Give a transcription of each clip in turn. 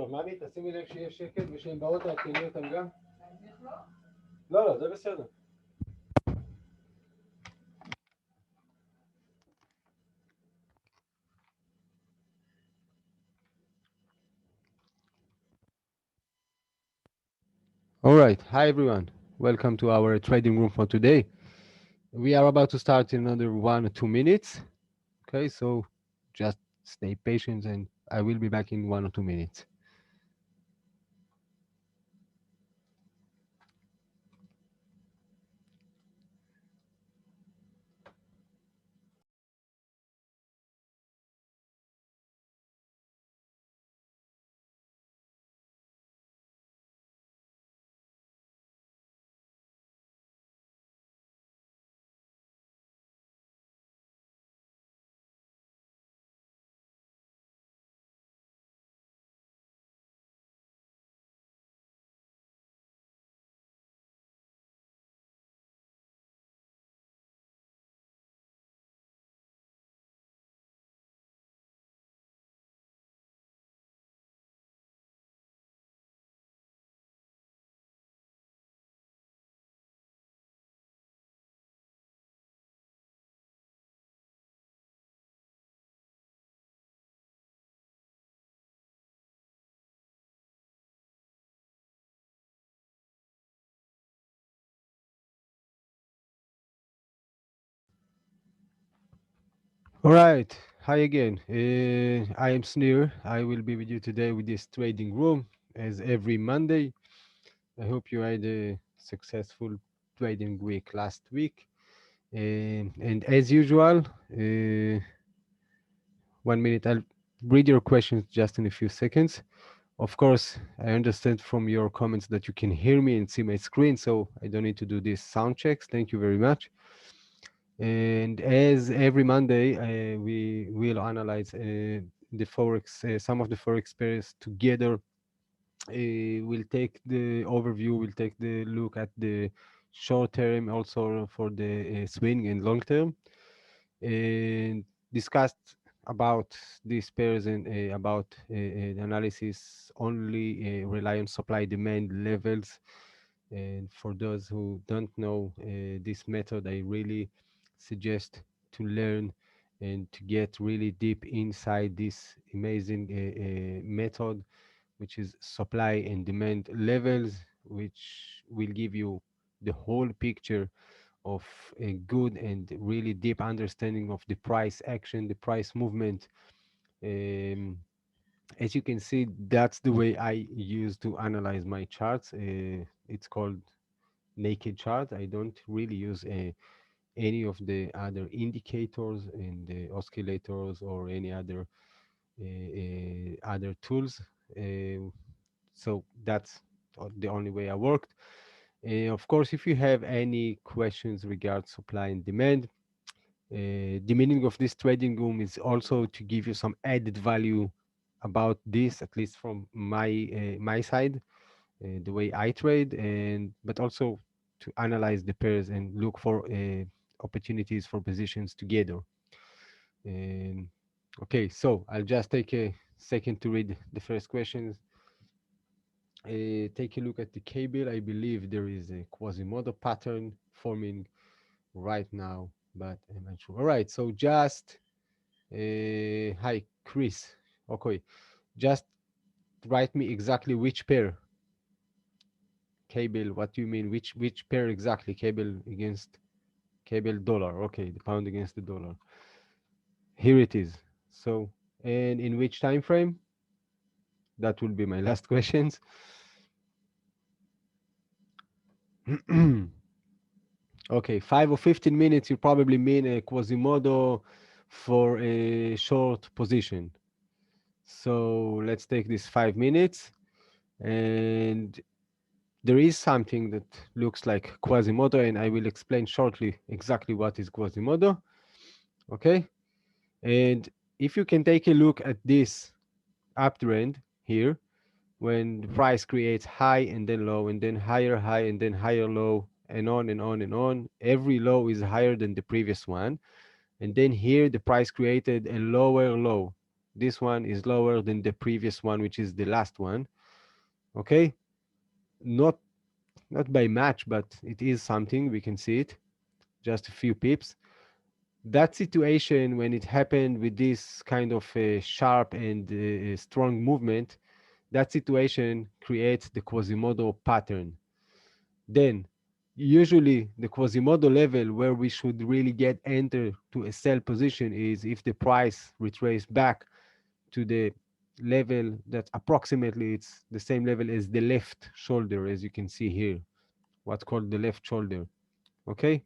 טוב, מאמי, תשימי לב שיהיה שקט ושהן באות תעדכני אותן גם. לא, זה בסדר. All right. Hi, everyone. Welcome to our trading room for today. We are about to start in another 1 or 2 minutes. Okay, so just stay patient and I will be back in 1 or 2 minutes. All right. Hi again. I am Snir. I will be with you today with this trading room as every Monday. I hope you had a successful trading week last week. And as usual, 1 minute, I'll read your questions just in a few seconds. Of course, I understand from your comments that you can hear me and see my screen, so I don't need to do these sound checks. Thank you very much. And as every Monday, we will analyze the Forex, some of the Forex pairs together. We'll take the overview, we'll take the look at the short term, also for the swing and long term, and discussed about these pairs and about the analysis only rely on supply demand levels. And for those who don't know this method, I really suggest to learn and to get really deep inside this amazing method, which is supply and demand levels, which will give you the whole picture of a good and really deep understanding of the price action, the price movement. Um, as you can see, that's the way I use to analyze my charts. It's called naked chart. I don't really use any of the other indicators and the oscillators or any other tools. So that's the only way I worked. Of course, if you have any questions regarding supply and demand, the meaning of this trading room is also to give you some added value about this, at least from my side, the way I trade, and but also to analyze the pairs and look for opportunities for positions together. Um, okay, so I'll just take a second to read the first questions. Take a look at the cable. I believe there is a Quasimodo pattern forming right now, but I'm not sure. All right, so just hi, Chris. Okay, just write me exactly which pair. Cable, what do you mean? Which pair exactly? Cable against cable dollar. Okay, the pound against the dollar. Here it is. So, and in which time frame? That will be my last questions. Okay, 5 or 15 minutes, you probably mean a Quasimodo for a short position. So let's take this 5 minutes. And there is something that looks like Quasimodo, and I will explain shortly exactly what is Quasimodo. Okay. And if you can take a look at this uptrend here, when the price creates high and then low and then higher high and then higher low and on and on and on, every low is higher than the previous one. And then here the price created a lower low. this one is lower than the previous one, which is the last one. Okay, not not by much, but it is something. We can see it, just a few pips. That situation, when it happened with this kind of sharp and strong movement, that situation creates the Quasimodo pattern. Then usually the Quasimodo level where we should really get enter to a sell position is if the price retrace back to the level that approximately it's the same level as the left shoulder, as you can see here, what's called the left shoulder. Okay,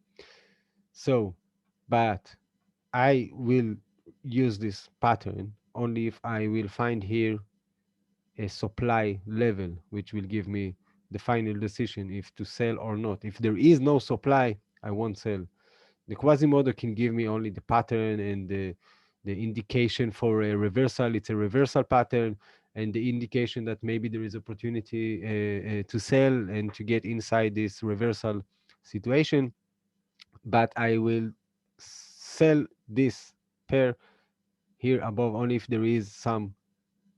so but I will use this pattern only if I will find here a supply level, which will give me the final decision if to sell or not. If there is no supply, I won't sell. The Quasimodo can give me only the pattern and the indication for a reversal. It's a reversal pattern and the indication that maybe there is opportunity to sell and to get inside this reversal situation. But I will sell this pair here above only if there is some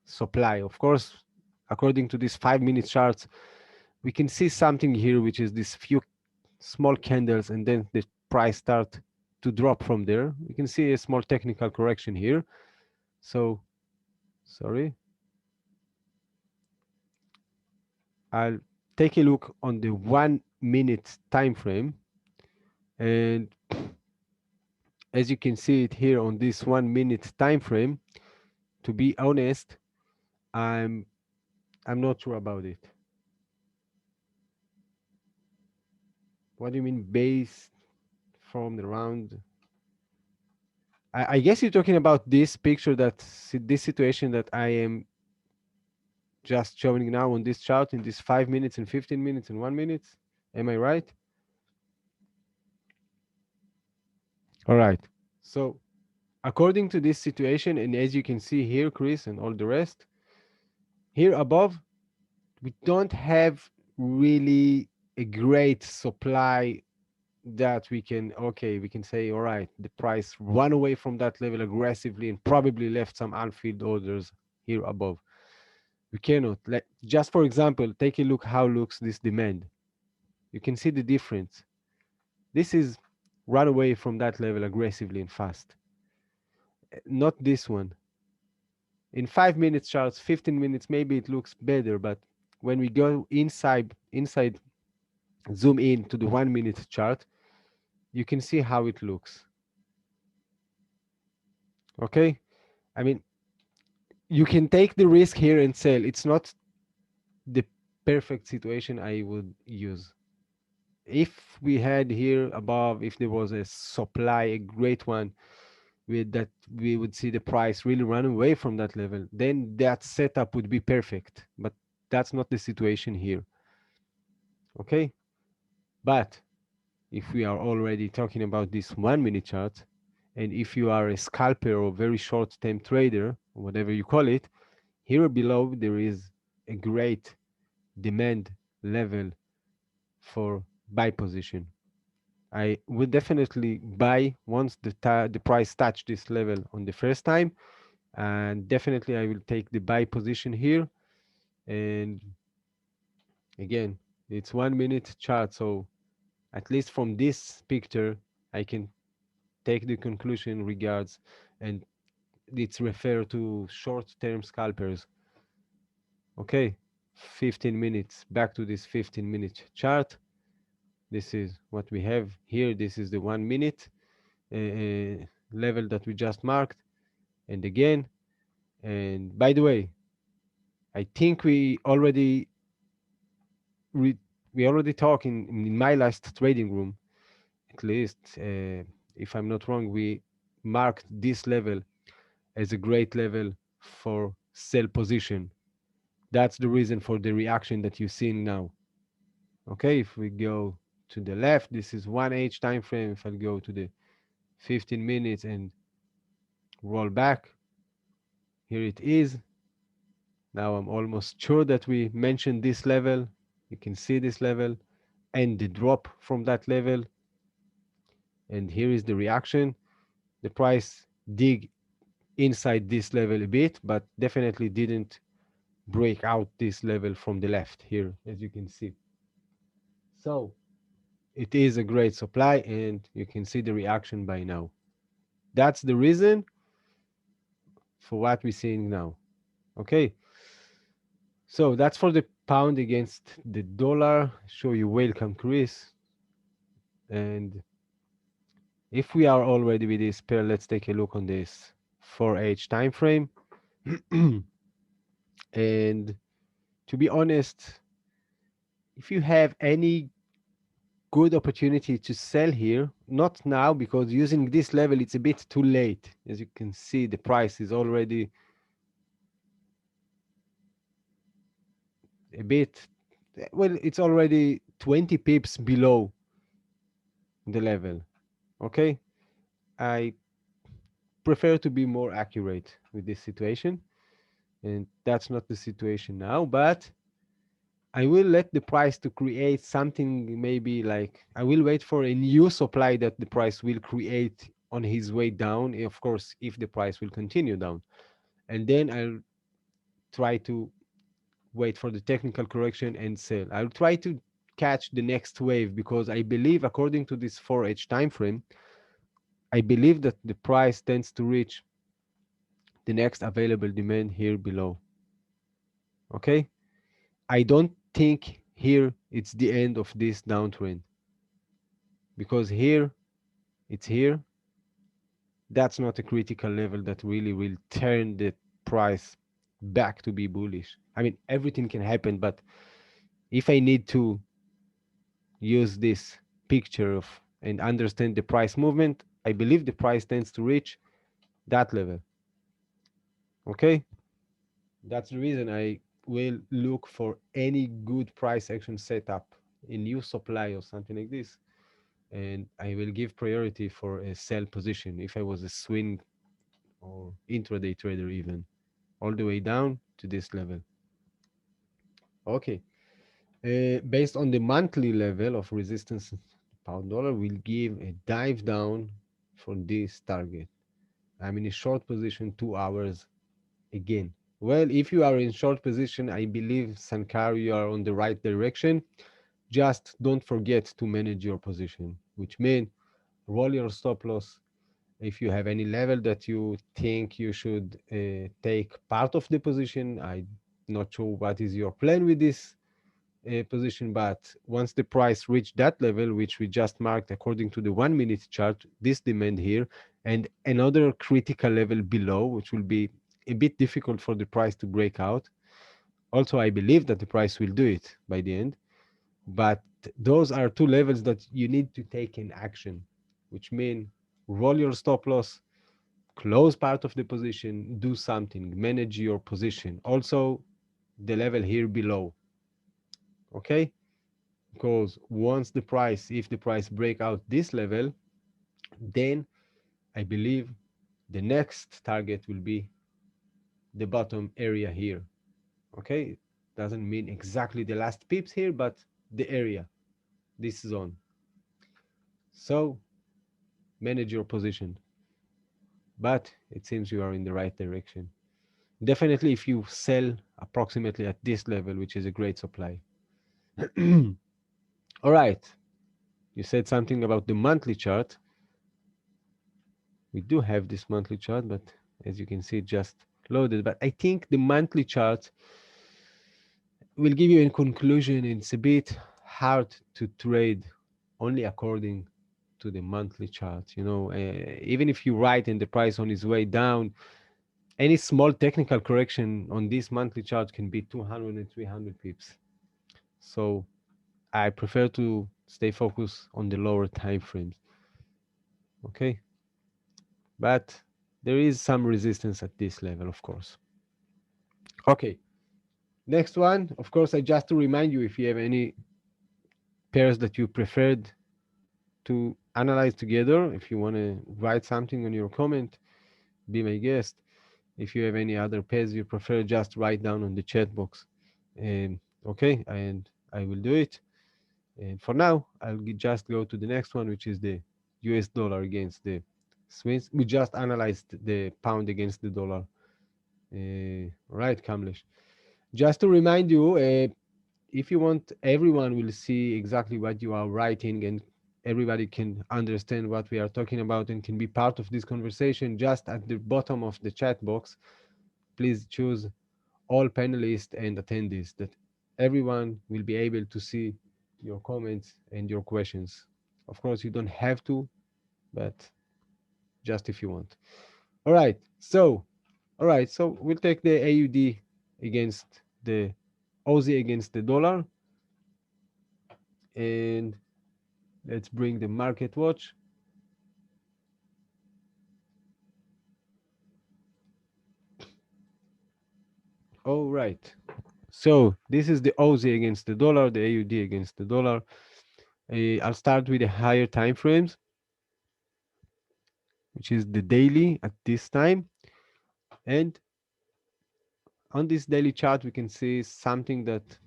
supply. Of course, according to these 5 minute charts, we can see something here, which is this few small candles, and then the price start to drop from there. We can see a small technical correction here. So, sorry, I'll take a look on the 1 minute time frame, and as you can see it here on this 1 minute time frame, to be honest, I'm I'm not sure about it. What do you mean based from the round? I guess you're talking about this picture this situation that I am just showing now on this chart in this 5 minutes and 15 minutes and 1 minute. Am I right? All right. So according to this situation, and as you can see here, Chris, and all the rest, here above, we don't have really a great supply that we can say, all right, the price run away from that level aggressively and probably left some unfilled orders here above. We cannot. Like, just for example, take a look how looks this demand. You can see the difference. This is run away from that level aggressively and fast. Not this one. In 5 minutes charts, 15 minutes, maybe it looks better, but when we go inside, zoom in to the 1 minute chart, you can see how it looks. Okay? I mean, you can take the risk here and sell. It's not the perfect situation I would use. If we had here above, if there was a supply, a great one, with that we would see the price really run away from that level, then that setup would be perfect. But that's not the situation here. Okay? But if we are already talking about this 1 minute chart, and if you are a scalper or very short term trader, whatever you call it, here below there is a great demand level for buy position. I will definitely buy once the price touch this level on the first time, and definitely I will take the buy position here. And again, it's 1 minute chart, so at least from this picture, I can take the conclusion regards, and it's referred to short-term scalpers. Okay, 15 minutes. Back to this 15-minute chart. This is what we have here. This is the 1 minute level that we just marked. And again, and by the way, I think re- we already talked in my last trading room, at least, if I'm not wrong, we marked this level as a great level for sell position. That's the reason for the reaction that you're seeing now. Okay, if we go to the left, this is 1H time frame. If I go to the 15 minutes and roll back, here it is. Now I'm almost sure that we mentioned this level. You can see this level and the drop from that level. And here is the reaction. The price dig inside this level a bit, but definitely didn't break out this level from the left here, as you can see. So it is a great supply, and you can see the reaction by now. That's the reason for what we're seeing now. Okay, so that's for the pound against the dollar. Show you welcome, Chris. And if we are already with this pair, let's take a look on this 4H time frame. And to be honest, if you have any good opportunity to sell here, not now, because using this level it's a bit too late. As you can see, the price is already a bit, well, it's already 20 pips below the level. Okay, I prefer to be more accurate with this situation, and that's not the situation now. But I will let the price to create something, maybe like I will wait for a new supply that the price will create on his way down, of course, if the price will continue down. And then I'll try to wait for the technical correction and sell. I'll try to catch the next wave, because I believe, according to this 4H time frame, I believe that the price tends to reach the next available demand here below. Okay? I don't think here it's the end of this downtrend, because here it's here. That's not a critical level that really will turn the price back to be bullish. I mean, everything can happen, but if I need to use this picture of and understand the price movement, I believe the price tends to reach that level. Okay? That's the reason I will look for any good price action setup, a new supply or something like this, and I will give priority for a sell position if I was a swing or intraday trader, even all the way down to this level. Okay. Based on the monthly level of resistance, pound dollar will give a dive down for this target. I'm in a short position, 2 hours again. Well, if you are in short position, I believe, Sankar, you are on the right direction. Just don't forget to manage your position, which means roll your stop loss. If you have any level that you think you should take part of the position, I'm not sure what is your plan with this position, but once the price reached that level, which we just marked according to the 1 minute chart, this demand here, and another critical level below, which will be a bit difficult for the price to break out. Also, I believe that the price will do it by the end, but those are two levels that you need to take in action, which mean roll your stop loss, close part of the position, do something, manage your position. Also, the level here below. Okay, because once the price, if the price break out this level, then I believe the next target will be the bottom area here. Okay, doesn't mean exactly the last pips here, but the area, this zone. So manage your position, but it seems you are in the right direction. Definitely, if you sell approximately at this level, which is a great supply. All right, you said something about the monthly chart. We do have this monthly chart, but as you can see, it just loaded. But I think the monthly chart will give you in conclusion. It's a bit hard to trade only according to the monthly chart. Even if you write in the price on its way down, any small technical correction on this monthly chart can be 200 and 300 pips. So I prefer to stay focused on the lower time frames. Okay, but there is some resistance at this level, of course. Okay, next one, of course, I just to remind you, if you have any pairs that you preferred to analyze together, if you want to write something on your comment, be my guest. If you have any other pairs you prefer, just write down on the chat box. Okay, and I will do it. And for now, I'll just go to the next one, which is the US dollar against the swings. We just analyzed the pound against the dollar. Right, Kamlesh. Just to remind you, if you want, everyone will see exactly what you are writing, and everybody can understand what we are talking about and can be part of this conversation. Just at the bottom of the chat box, please choose all panelists and attendees, that everyone will be able to see your comments and your questions. Of course, you don't have to, but just if you want. All right. So, we'll take the AUD against the Aussie against the dollar, and let's bring the market watch. All right. So this is the Aussie against the dollar, the AUD against the dollar. I'll start with the higher time frames, which is the daily at this time. And on this daily chart, we can see something that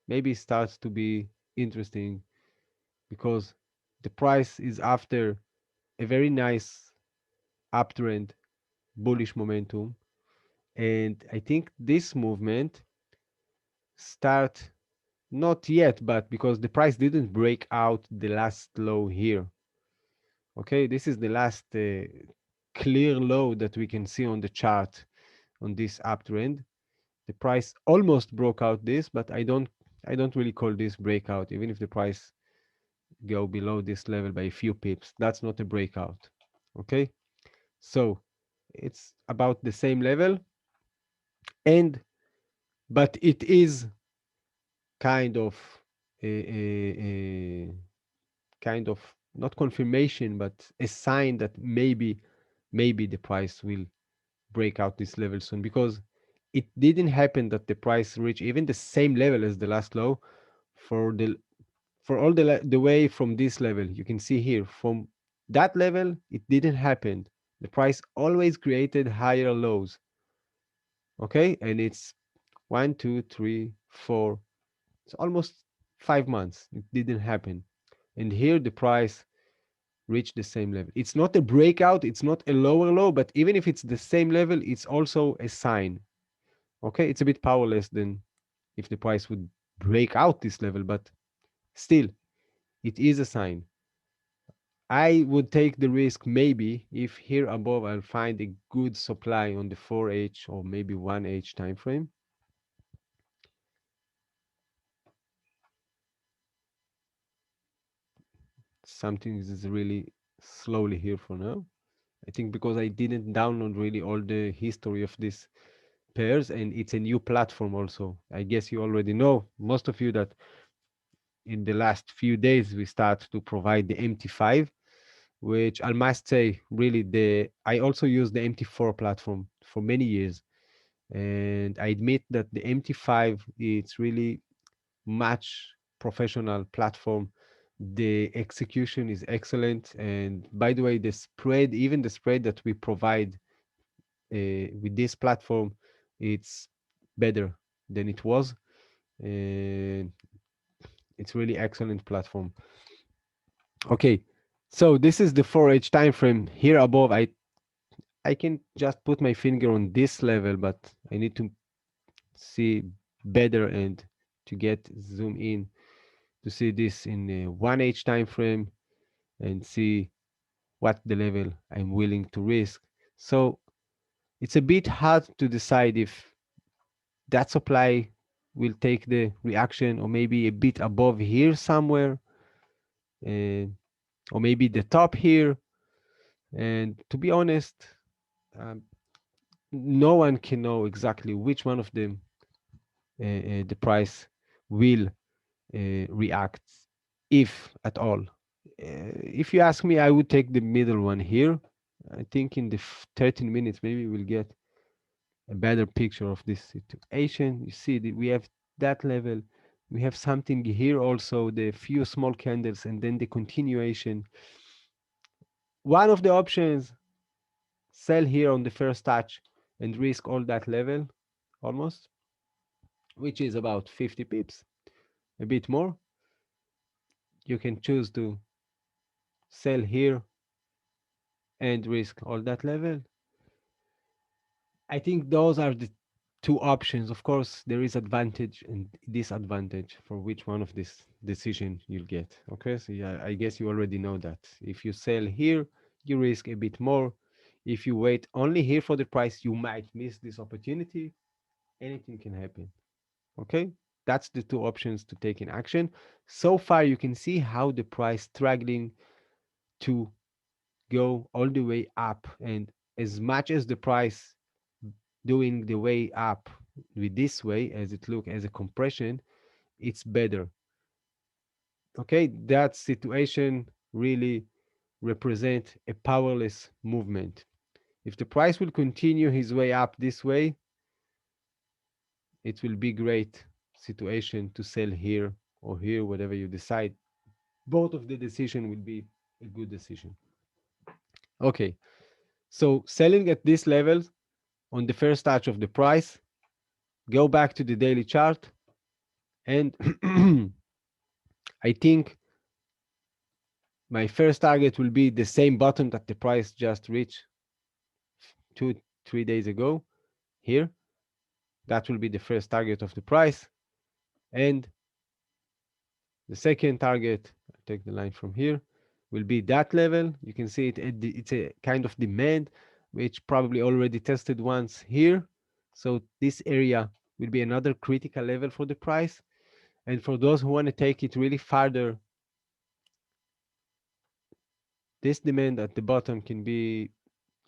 maybe starts to be interesting, because the price is after a very nice uptrend, bullish momentum. And I think this movement start not yet, but because the price didn't break out the last low here. Okay, this is the last clear low that we can see on the chart on this uptrend. The price almost broke out this, but I don't really call this breakout, even if the price go below this level by a few pips. That's not a breakout. Okay, so it's about the same level, and but it is kind of a kind of not confirmation, but a sign that maybe the price will break out this level soon, because it didn't happen that the price reached even the same level as the last low for the for all the way from this level. You can see here from that level it didn't happen. The price always created higher lows. Okay, and it's 1, 2, 3, 4, it's almost 5 months it didn't happen, and here the price reached the same level. It's not a breakout, it's not a lower low, but even if it's the same level, it's also a sign. Okay, it's a bit powerless than if the price would break out this level, but still, it is a sign. I would take the risk maybe if here above I'll find a good supply on the 4H or maybe 1H time frame. Something is really slowly here for now. I think because I didn't download really all the history of this pairs, and it's a new platform also. I guess you already know, most of you, that in the last few days we start to provide the MT5, which I must say, really, the I also use the MT4 platform for many years, and I admit that the MT5, it's really much professional platform. The execution is excellent, and by the way, the spread, even the spread that we provide with this platform, it's better than it was. And it's really excellent platform. Okay, so this is the 4H time frame. Here above, I can just put my finger on this level, but I need to see better and to get zoom in to see this in a 1H time frame and see what the level I'm willing to risk. So it's a bit hard to decide if that supply will take the reaction, or maybe a bit above here somewhere, and or maybe the top here. And to be honest, um, no one can know exactly which one of them the price will react, if at all. If you ask me, I would take the middle one here. I think in the 13 minutes, maybe we'll get a better picture of this situation. You see that we have that level. We have something here also, the few small candles, and then the continuation. One of the options, sell here on the first touch and risk all that level almost, which is about 50 pips, a bit more. You can choose to sell here and risk all that level. I think those are the two options. Of course, there is advantage and disadvantage for which one of this decision you'll get. Okay, so yeah, I guess you already know that. If you sell here, you risk a bit more. If you wait only here for the price, you might miss this opportunity. Anything can happen. Okay, that's the two options to take in action. So far, you can see how the price struggling to go all the way up, and as much as the price doing the way up with this way as it look as a compression, it's better. Okay, that situation really represent a powerless movement. If the price will continue his way up this way, it will be great situation to sell here or here, whatever you decide. Both of the decision will be a good decision. Okay, so selling at this level on the first touch of the price, go back to the daily chart, and I think my first target will be the same bottom that the price just reached 2 3 days ago here. That will be the first target of the price. And the second target, I'll take the line from here, will be that level. You can see it, it's a kind of demand, which probably already tested once here. So this area will be another critical level for the price. And for those who want to take it really farther, this demand at the bottom can be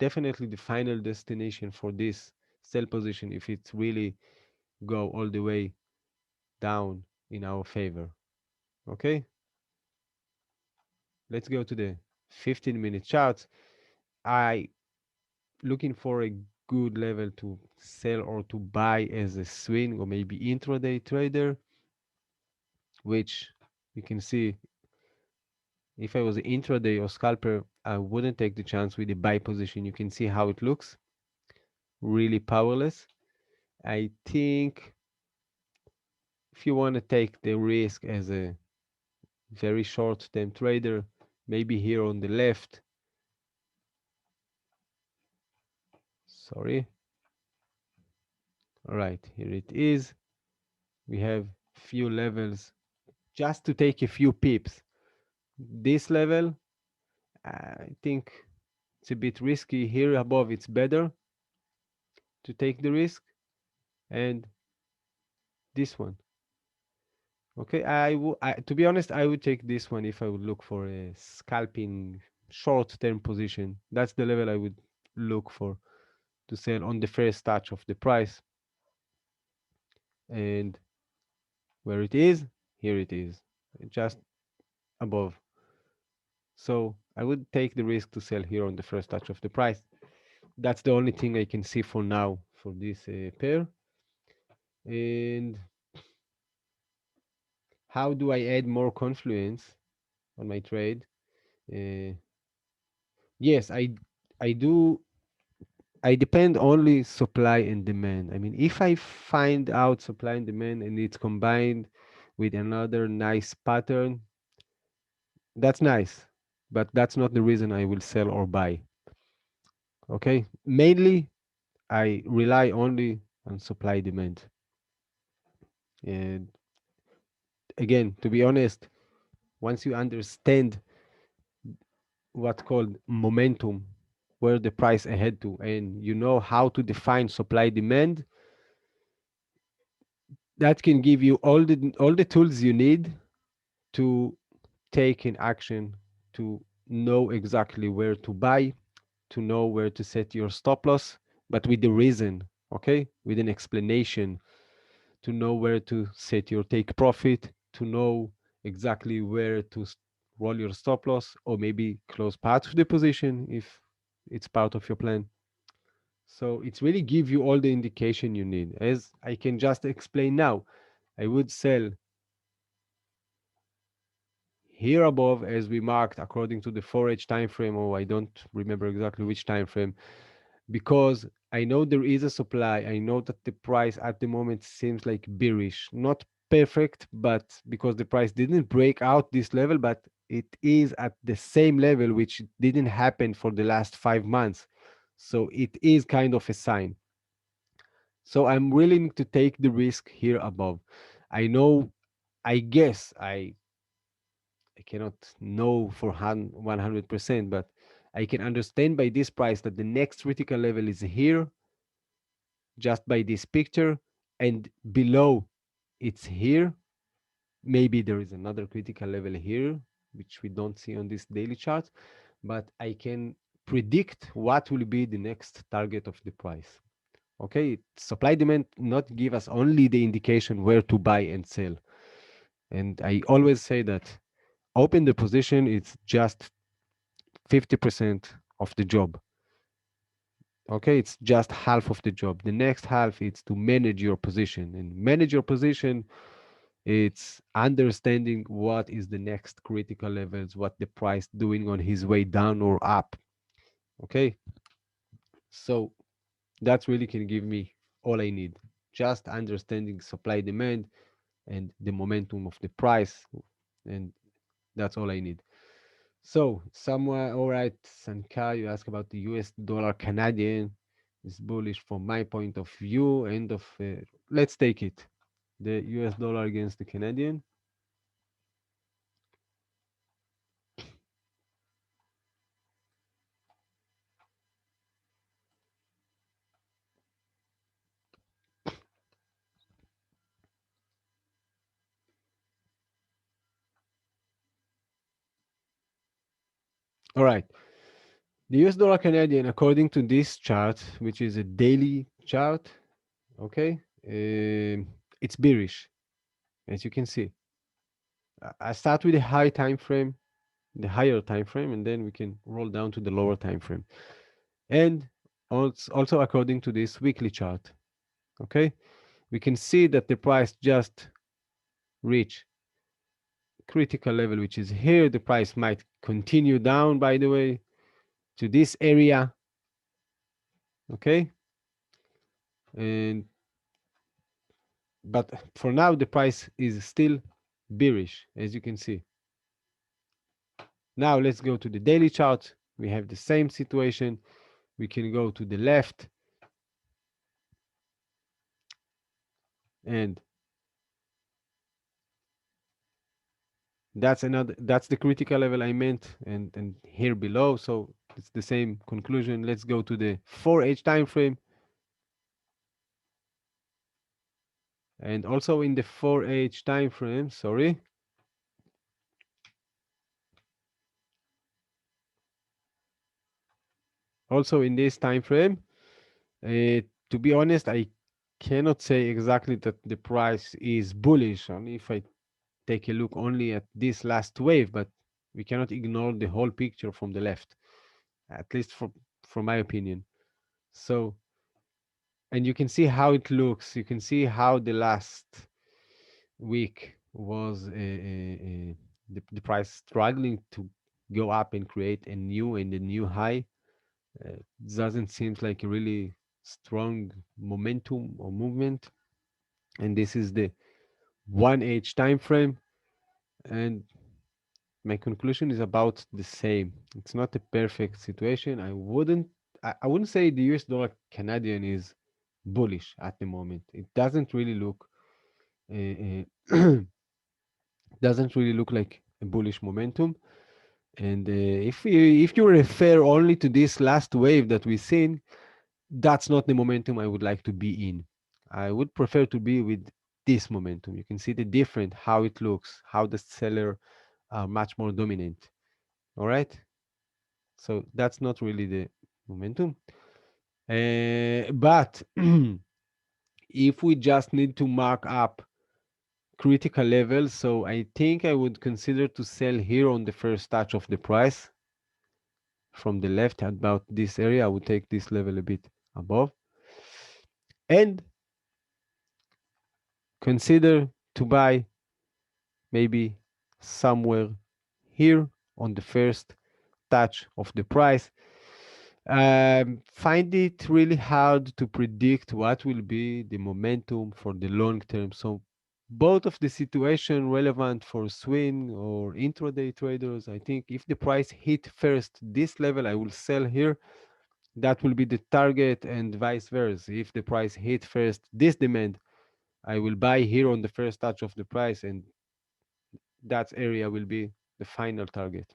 definitely the final destination for this sell position if it really go all the way down in our favor. Okay, let's go to the 15-minute charts. I looking for a good level to sell or to buy as a swing or maybe intraday trader, which you can see if I was an intraday or scalper, I wouldn't take the chance with the buy position. You can see how it looks really powerless. I think if you want to take the risk as a very short term trader, maybe here on the left, sorry, all right, here it is. We have few levels just to take a few pips. This level, I think it's a bit risky. Here above, it's better to take the risk, and this one. Okay, to be honest, I would take this one if I would look for a scalping short-term position. That's the level I would look for to sell on the first touch of the price. And where it is, here it is, just above. So I would take the risk to sell here on the first touch of the price. That's the only thing I can see for now for this pair. And how do I add more confluence on my trade? Uh, yes, I do. I depend only supply and demand. I mean, if I find out supply and demand and it's combined with another nice pattern, that's nice, but that's not the reason I will sell or buy. Okay, mainly I rely only on supply demand. And again, to be honest, once you understand what's called momentum, where the price ahead to, and you know how to define supply demand, that can give you all the tools you need to take in action, to know exactly where to buy, to know where to set your stop loss, but with the reason, okay, with an explanation, to know where to set your take profit, to know exactly where to roll your stop loss, or maybe close part of the position if it's part of your plan. So it's really give you all the indication you need. As I can just explain now, I would sell here above as we marked according to the 4H time frame, or I don't remember exactly which time frame, because I know there is a supply. I know that the price at the moment seems like bearish, not perfect, but because the price didn't break out this level, but it is at the same level, which didn't happen for the last 5 months. So it is kind of a sign. So I'm willing to take the risk here above. I know, I guess, I cannot know for 100%, but I can understand by this price that the next critical level is here, just by this picture, and below it's here. Maybe there is another critical level here, which we don't see on this daily chart, but I can predict what will be the next target of the price. Okay, supply demand not give us only the indication where to buy and sell. And I always say that open the position, it's just 50% of the job. Okay, it's just half of the job. The next half is to manage your position. And manage your position, it's understanding what is the next critical levels, what the price doing on his way down or up. Okay, so that really can give me all I need. Just understanding supply demand and the momentum of the price, and that's all I need. So somewhere, all right, Sankar, you ask about the US dollar Canadian is bullish from my point of view. End of, let's take it. The US dollar against the Canadian. All right. The US dollar Canadian, according to this chart, which is a daily chart, okay, it's bearish, as you can see. I start with a high time frame, the higher time frame, and then we can roll down to the lower time frame. And also according to this weekly chart, okay, we can see that the price just reached critical level, which is here. The price might continue down, by the way, to this area, okay, and but for now the price is still bearish, as you can see. Now let's go to the daily chart. We have the same situation. We can go to the left, and that's the critical level I meant, and here below, so it's the same conclusion. Let's go to the 4H time frame, and also in the 4H time frame, sorry, also in this time frame, to be honest, I cannot say exactly that the price is bullish, only if I take a look only at this last wave, but we cannot ignore the whole picture from the left, at least from my opinion. So, and you can see how it looks. You can see how the last week was the price struggling to go up and create a new high. Doesn't seem like a really strong momentum or movement. And this is the 1H time frame, and my conclusion is about the same. It's not a perfect situation. I wouldn't say the US dollar Canadian is bullish at the moment. It doesn't really look doesn't really look like a bullish momentum. And if you refer only to this last wave that we've seen, that's not the momentum I would like to be in. I would prefer to be with this momentum. You can see the different, how it looks, how the seller are much more dominant. All right. So that's not really the momentum. But if we just need to mark up critical levels, so I think I would consider to sell here on the first touch of the price from the left at about this area. I would take this level a bit above and consider to buy maybe somewhere here on the first touch of the price. Find it really hard to predict what will be the momentum for the long term. So both of the situation relevant for swing or intraday traders. I think if the price hit first this level, I will sell here. That will be the target, and vice versa. If the price hit first this demand, I will buy here on the first touch of the price, and that area will be the final target.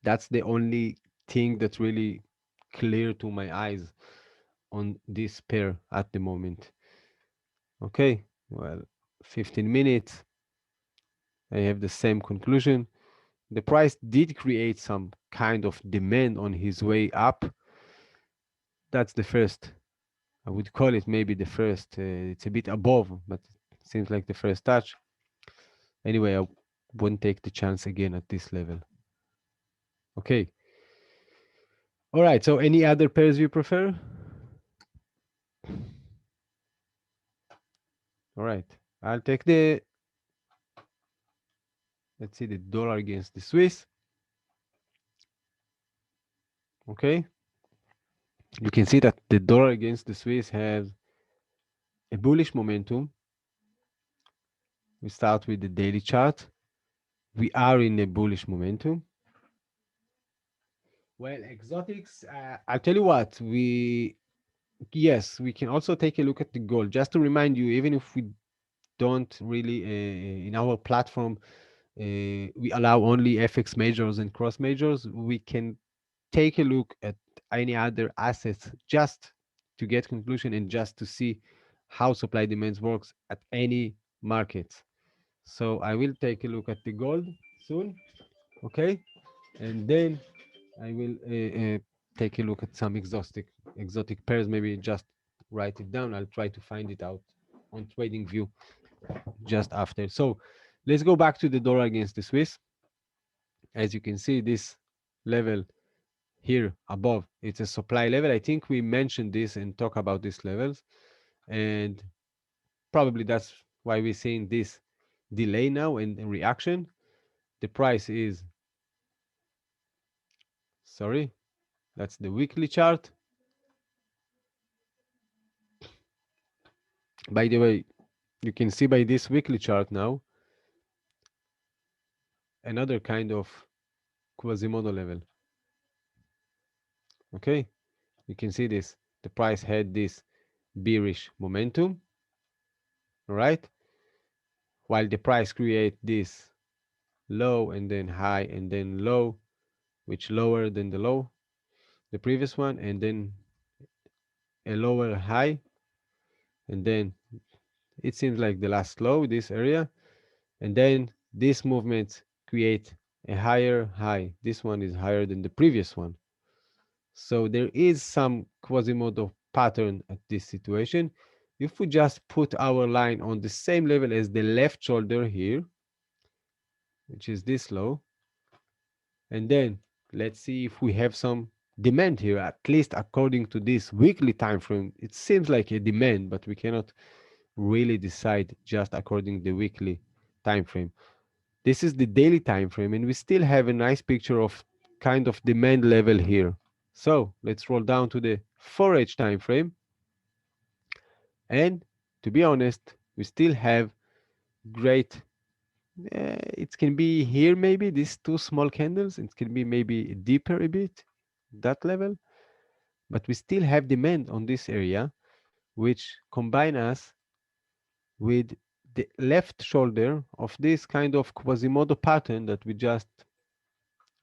That's the only thing that's really clear to my eyes on this pair at the moment. Okay, well, 15 minutes, I have the same conclusion. The price did create some kind of demand on his way up. That's the first. I would call it maybe the first. It's a bit above, but it seems like the first touch. Anyway, I won't take the chance again at this level. Okay. All right. So, any other pairs you prefer? All right. I'll take the, let's see, the dollar against the Swiss. Okay. You can see that the dollar against the Swiss has a bullish momentum. We start with the daily chart. We are in a bullish momentum. Well, exotics, I'll tell you what, yes, we can also take a look at the gold. Just to remind you, even if we don't really, in our platform, we allow only FX majors and cross majors, we can take a look at any other assets just to get conclusion and just to see how supply demands works at any market. So I will take a look at the gold soon, okay? And then I will take a look at some exotic pairs. Maybe just write it down. I'll try to find it out on TradingView just after. So let's go back to the dollar against the Swiss. As you can see, this level here above, it's a supply level. I think we mentioned this and talk about these levels, and probably that's why we're seeing this delay now and reaction. The price is, sorry, that's the weekly chart. By the way, you can see by this weekly chart now another kind of Quasimodo level. Okay, you can see this. The price had this bearish momentum, right? While the price create this low and then high and then low, which lower than the low, the previous one, and then a lower high, and then it seems like the last low, this area, and then this movement create a higher high. This one is higher than the previous one. So there is some Quasimodo pattern at this situation. If we just put our line on the same level as the left shoulder here, which is this low, and then let's see if we have some demand here, at least according to this weekly time frame. It seems like a demand, but we cannot really decide just according to the weekly time frame. This is the daily time frame, and we still have a nice picture of kind of demand level here. So let's roll down to the 4H time frame. And to be honest, we still have great, it can be here maybe, these two small candles. It can be maybe deeper a bit, that level. But we still have demand on this area, which combine us with the left shoulder of this kind of Quasimodo pattern that we just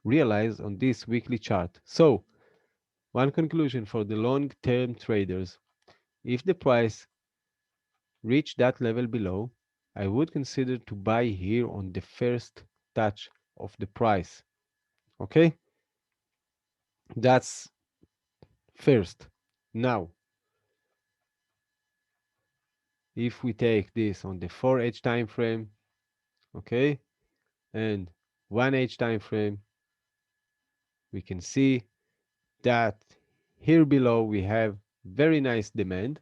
realized on this weekly chart. So one conclusion for the long-term traders, if the price reach that level below, I would consider to buy here on the first touch of the price. Okay, that's first. Now, if we take this on the 4H time frame, okay, and 1H time frame, we can see that here below we have very nice demand,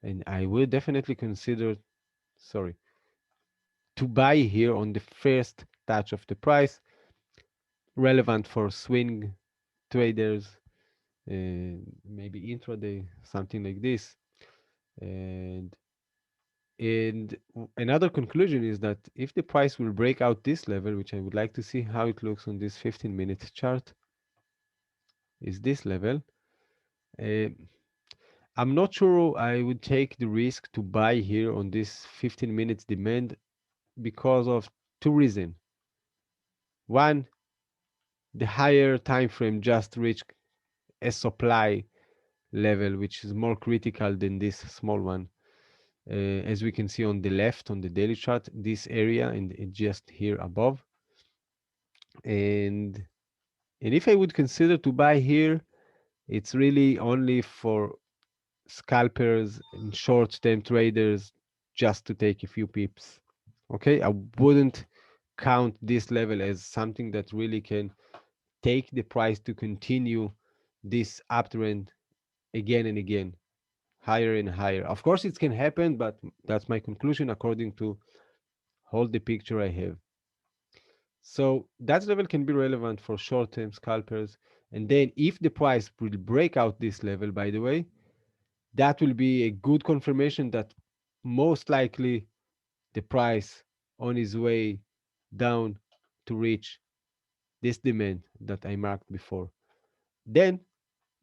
and I will definitely consider, sorry, to buy here on the first touch of the price, relevant for swing traders, maybe intraday, something like this. And another conclusion is that if the price will break out this level, which I would like to see how it looks on this 15-minute chart, is this level. Uh, I'm not sure I would take the risk to buy here on this 15 minutes demand because of two reasons. One, the higher time frame just reached a supply level, which is more critical than this small one. As we can see on the left on the daily chart, this area and just here above. And if I would consider to buy here, it's really only for scalpers and short-term traders just to take a few pips. Okay, I wouldn't count this level as something that really can take the price to continue this uptrend again and again, higher and higher. Of course, it can happen, but that's my conclusion according to all the picture I have. So that level can be relevant for short-term scalpers. And then if the price will break out this level, by the way, that will be a good confirmation that most likely the price on its way down to reach this demand that I marked before. Then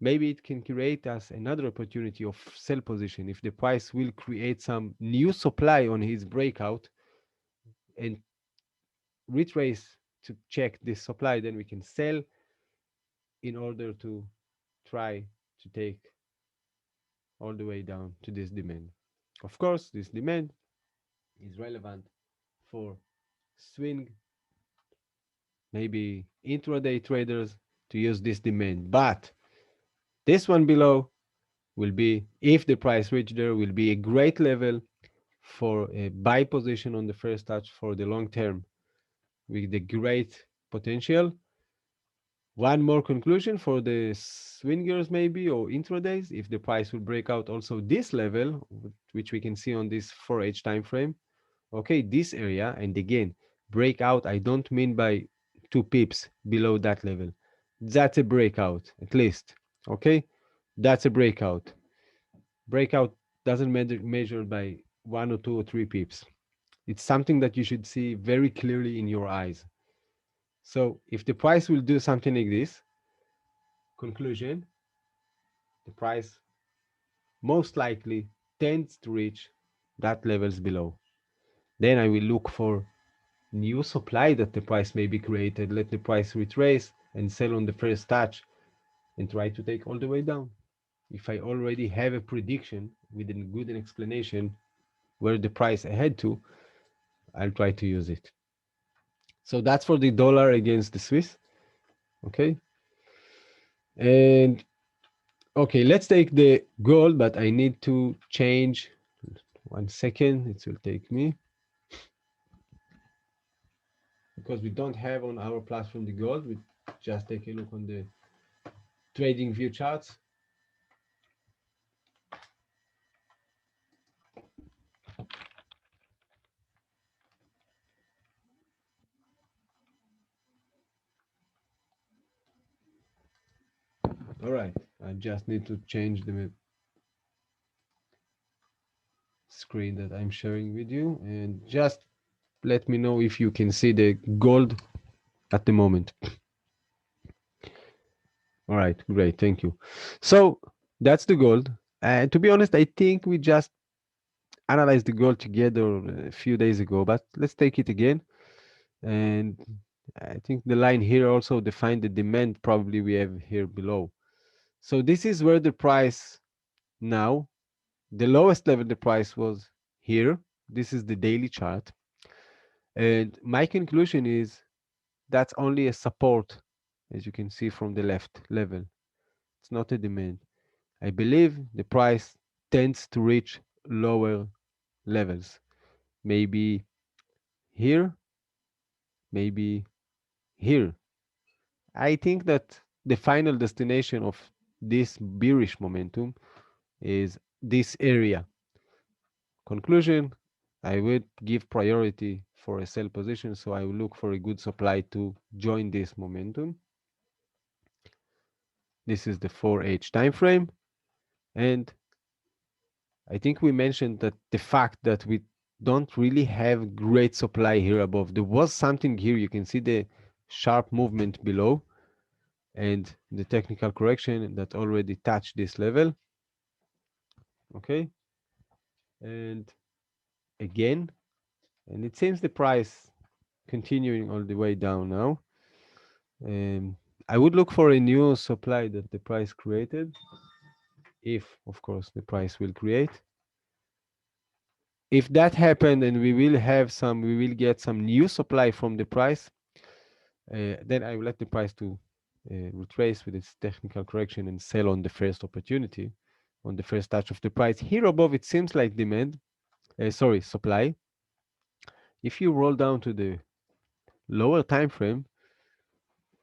maybe it can create us another opportunity of sell position if the price will create some new supply on his breakout and retrace to check this supply, then we can sell in order to try to take all the way down to this demand. Of course, this demand is relevant for swing, maybe intraday traders to use this demand. But this one below will be, if the price reach there, will be a great level for a buy position on the first touch for the long term with the great potential. One more conclusion for the swingers maybe or intradays, if the price will break out also this level, which we can see on this 4H time frame. Okay, this area, and again, breakout, I don't mean by 2 pips below that level. That's a breakout, at least. Okay, that's a breakout. Breakout doesn't measure by 1 or 2 or 3 pips. It's something that you should see very clearly in your eyes. So if the price will do something like this, conclusion, the price most likely tends to reach that levels below. Then I will look for new supply that the price may be created, let the price retrace and sell on the first touch and try to take all the way down. If I already have a prediction with a good explanation where the price ahead to, I'll try to use it. So that's for the dollar against the Swiss. Okay. And okay, let's take the gold, but I need to change. 1 second, it will take me. Because we don't have on our platform the gold, we just take a look on the trading view charts. All right, I just need to change the screen that I'm sharing with you and just let me know if you can see the gold at the moment. All right, great, thank you. So that's the gold. And to be honest, I think we just analyzed the gold together a few days ago, but let's take it again. And I think the line here also define the demand probably we have here below. So this is where the price now, the lowest level the price was here. This is the daily chart. And my conclusion is that's only a support, as you can see from the left level. It's not a demand. I believe the price tends to reach lower levels. Maybe here, maybe here. I think that the final destination of this bearish momentum is this area. Conclusion, I would give priority for a sell position, so I will look for a good supply to join this momentum. This is the 4H time frame. And I think we mentioned that the fact that we don't really have great supply here above. There was something here. You can see the sharp movement below and the technical correction that already touched this level. Okay. And again, and it seems the price continuing all the way down now. Um, I would look for a new supply that the price created, if of course the price will create. If that happened and we will get some new supply from the price, then I will let the price to retrace with its technical correction and sell on the first opportunity, on the first touch of the price. Here above, it seems like supply. If you roll down to the lower time frame,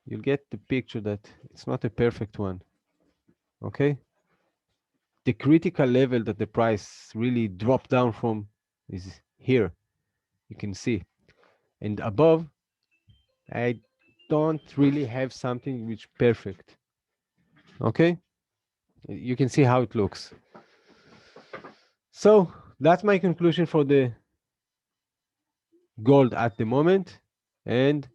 you'll get the picture that it's not a perfect one. Okay, the critical level that the price really dropped down from is here. You can see, and above, I don't really have something which perfect. Okay, you can see how it looks. So that's my conclusion for the gold at the moment. And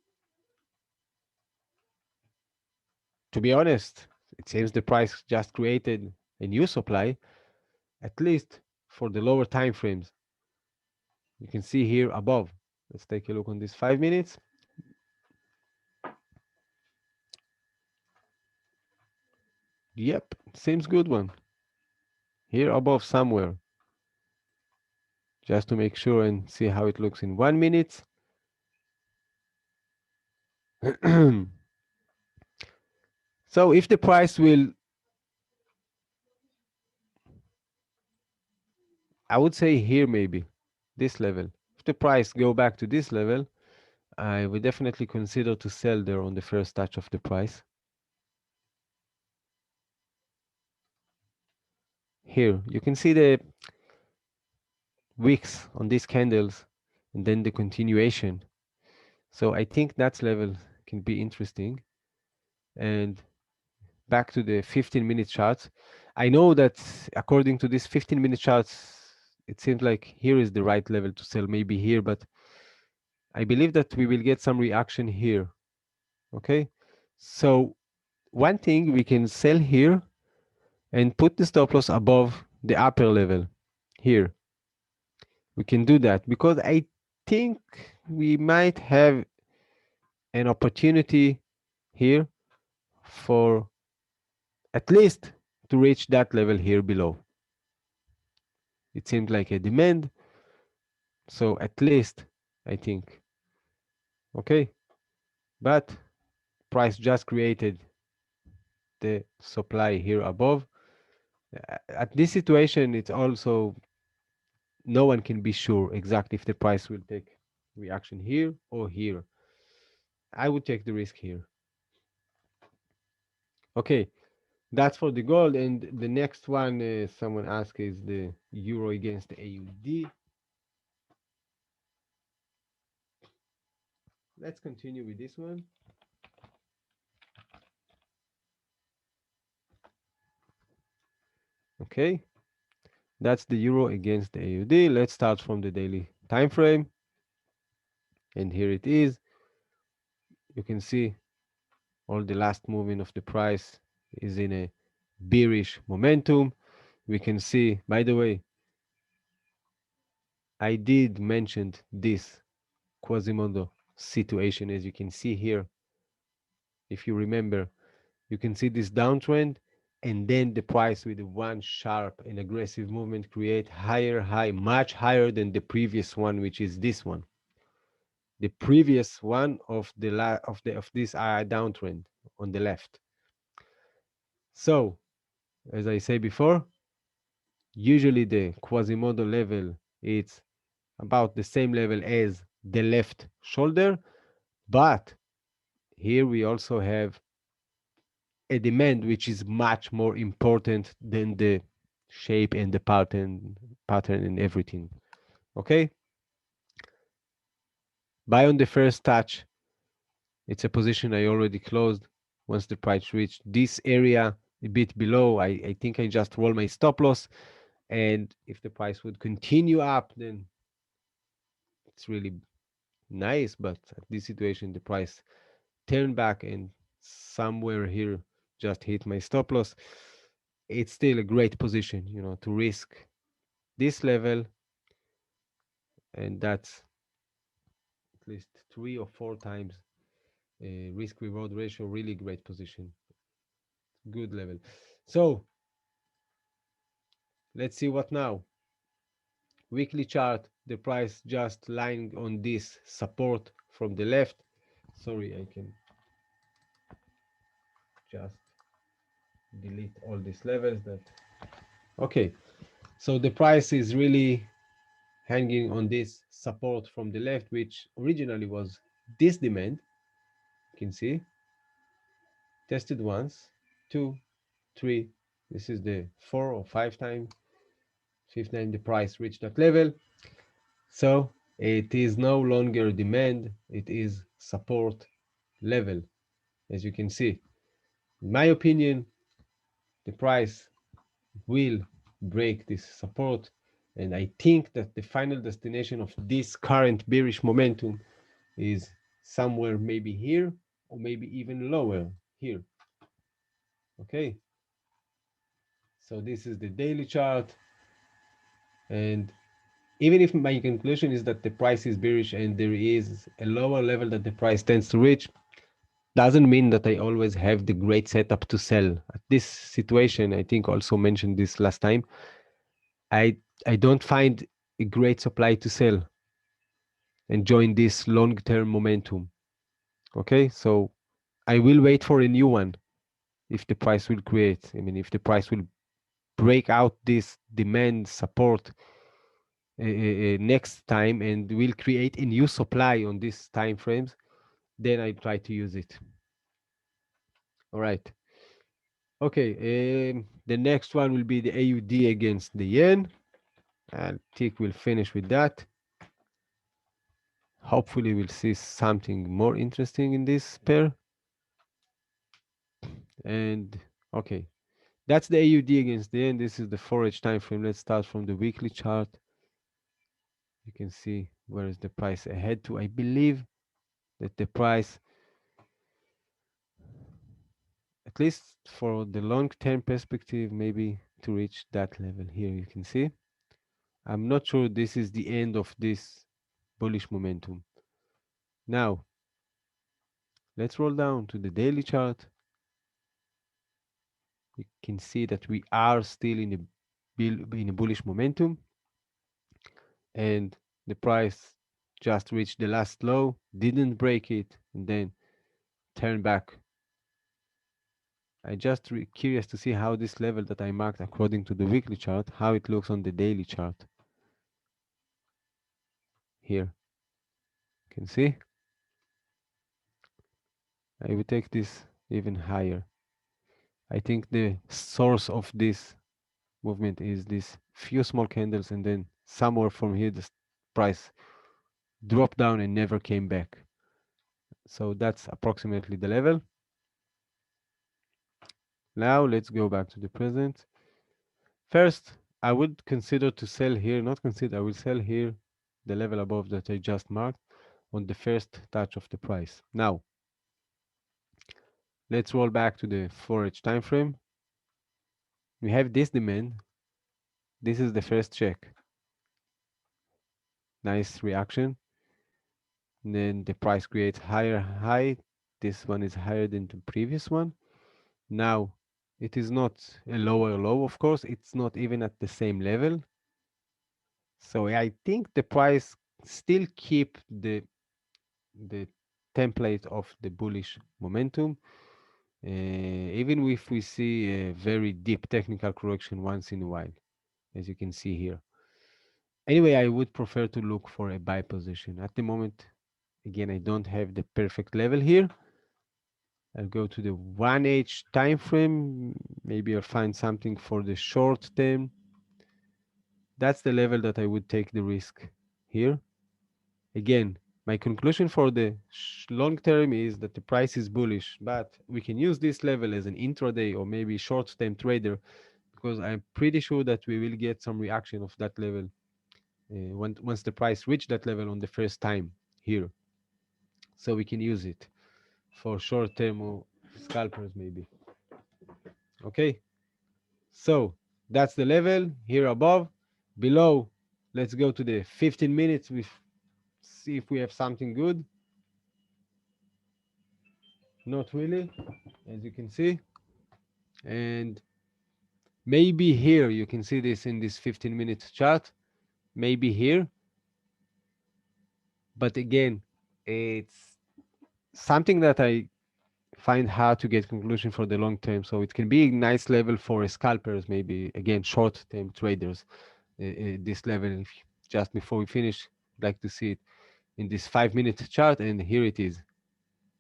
to be honest, it seems the price just created a new supply, at least for the lower time frames. You can see here above. Let's take a look on this 5 minutes. Yep, seems good one. Here above somewhere. Just to make sure and see how it looks in 1 minute. So if the price will, I would say here maybe, this level. If the price go back to this level, I would definitely consider to sell there on the first touch of the price. Here, you can see the wicks on these candles and then the continuation. So I think that level can be interesting. And back to the 15-minute charts. I know that according to this 15-minute charts, it seems like here is the right level to sell, maybe here, but I believe that we will get some reaction here. Okay, so one thing we can sell here and put the stop loss above the upper level here. We can do that because I think we might have an opportunity here for at least to reach that level here below. It seems like a demand, so at least I think. Okay, but price just created the supply here above. At this situation, it's also no one can be sure exactly if the price will take reaction here or here. I would take the risk here. Okay, that's for the gold. And the next one someone asked is the euro against the AUD. Let's continue with this one. Okay, that's the euro against the AUD. Let's start from the daily time frame. And here it is. You can see all the last movement of the price is in a bearish momentum. We can see, by the way, I did mention this Quasimodo situation, as you can see here. If you remember, you can see this downtrend and then the price with one sharp and aggressive movement create higher high, much higher than the previous one, which is this one. The previous one of this downtrend on the left. So, as I say before, usually the Quasimodo level it's about the same level as the left shoulder, but here we also have a demand which is much more important than the shape and the pattern and everything. Okay, buy on the first touch. It's a position I already closed Once the price reached this area a bit below, I think I just roll my stop loss. And if the price would continue up, then it's really nice. But at this situation, the price turned back and somewhere here just hit my stop loss. It's still a great position, to risk this level. And that's at least 3 or 4 times risk reward ratio. Really great position, good level. So let's see what now. Weekly chart, the price just lying on this support from the left. Sorry, I can just delete all these levels that. Okay, so the price is really hanging on this support from the left, which originally was this demand. You can see, tested once, two, three. This is the 4 or 5 time. Fifth time the price reached that level. So it is no longer demand, it is support level, as you can see. In my opinion, the price will break this support, and I think that the final destination of this current bearish momentum is somewhere maybe here or maybe even lower here. Okay, so this is the daily chart, and even if my conclusion is that the price is bearish and there is a lower level that the price tends to reach, doesn't mean that I always have the great setup to sell. At this situation, I think also mentioned this last time, I I don't find a great supply to sell and join this long-term momentum. Okay, so I will wait for a new one if the price will create. I mean, if the price will break out this demand support next time and will create a new supply on these time frames, then I try to use it. All right. Okay. The next one will be the AUD against the yen. I think we'll finish with that. Hopefully, we'll see something more interesting in this pair. And okay, that's the AUD against the yen. This is the 4H time frame. Let's start from the weekly chart. You can see where is the price ahead to. I believe that the price, at least for the long-term perspective, maybe to reach that level here. You can see. I'm not sure this is the end of this bullish momentum. Now, let's roll down to the daily chart. You can see that we are still in a bullish momentum, and the price just reached the last low, didn't break it, and then turned back. I just curious to see how this level that I marked according to the weekly chart, how it looks on the daily chart. Here, you can see. I will take this even higher. I think the source of this movement is this few small candles, and then somewhere from here the price dropped down and never came back. So that's approximately the level. Now let's go back to the present. First, I would consider to sell here, not consider, I will sell here the level above that I just marked on the first touch of the price. Now, let's roll back to the 4H time frame. We have this demand. This is the first check. Nice reaction. And then the price creates higher high. This one is higher than the previous one. Now, it is not a lower low, of course. It's not even at the same level. So I think the price still keep the template of the bullish momentum, even if we see a very deep technical correction once in a while, as you can see here. Anyway, I would prefer to look for a buy position. At the moment, again, I don't have the perfect level here. I'll go to the 1H time frame. Maybe I'll find something for the short term. That's the level that I would take the risk here. Again, My conclusion for the long term is that the price is bullish, but we can use this level as an intraday or maybe short term trader because I'm pretty sure that we will get some reaction of that level once the price reach that level on the first time here. So we can use it for short term or scalpers maybe. Okay, so that's the level here above. Below, let's go to the 15 minutes. We see if we have something good. Not really, as you can see. And maybe here, you can see this in this 15-minute chart. Maybe here. But again, it's something that I find hard to get conclusion for the long term. So it can be a nice level for scalpers, maybe again short-term traders. This level, just before we finish, I'd like to see it in this 5-minute chart, and here it is.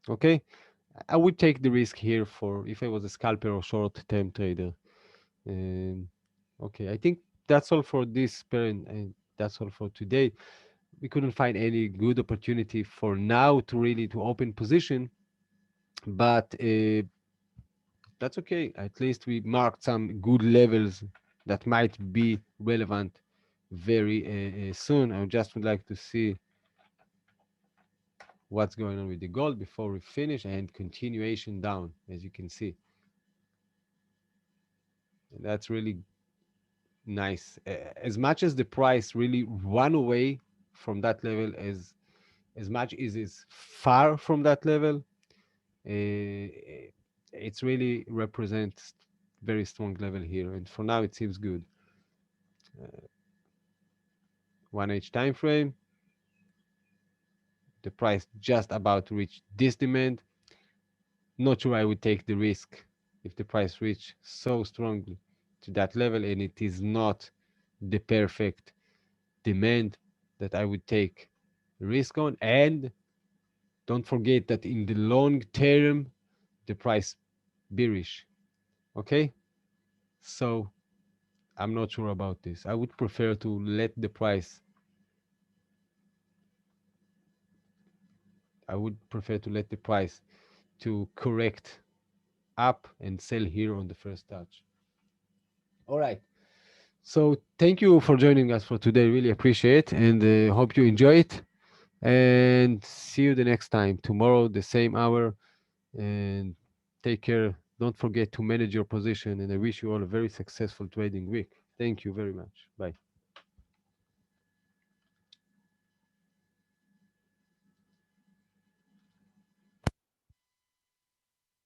Okay, I would take the risk here for if I was a scalper or short-term trader. Um, okay, I think that's all for this pair, and that's all for today. We couldn't find any good opportunity for now to really to open position, but that's okay. At least we marked some good levels that might be relevant very soon. I just would like to see what's going on with the gold before we finish and continuation down, as you can see. And that's really nice. As much as the price really run away from that level, as much as it's far from that level, it's really represents very strong level here. And for now, it seems good. 1H time frame, the price just about to reach this demand. Not sure I would take the risk if the price reach so strongly to that level and it is not the perfect demand that I would take risk on. And don't forget that in the long term, the price bearish. Okay, so I'm not sure about this. I would prefer to let the price. I would prefer to let the price to correct up and sell here on the first touch. All right. So thank you for joining us for today. Really appreciate and hope you enjoy it. And see you the next time. Tomorrow, the same hour. And take care. Don't forget to manage your position. And I wish you all a very successful trading week. Thank you very much. Bye.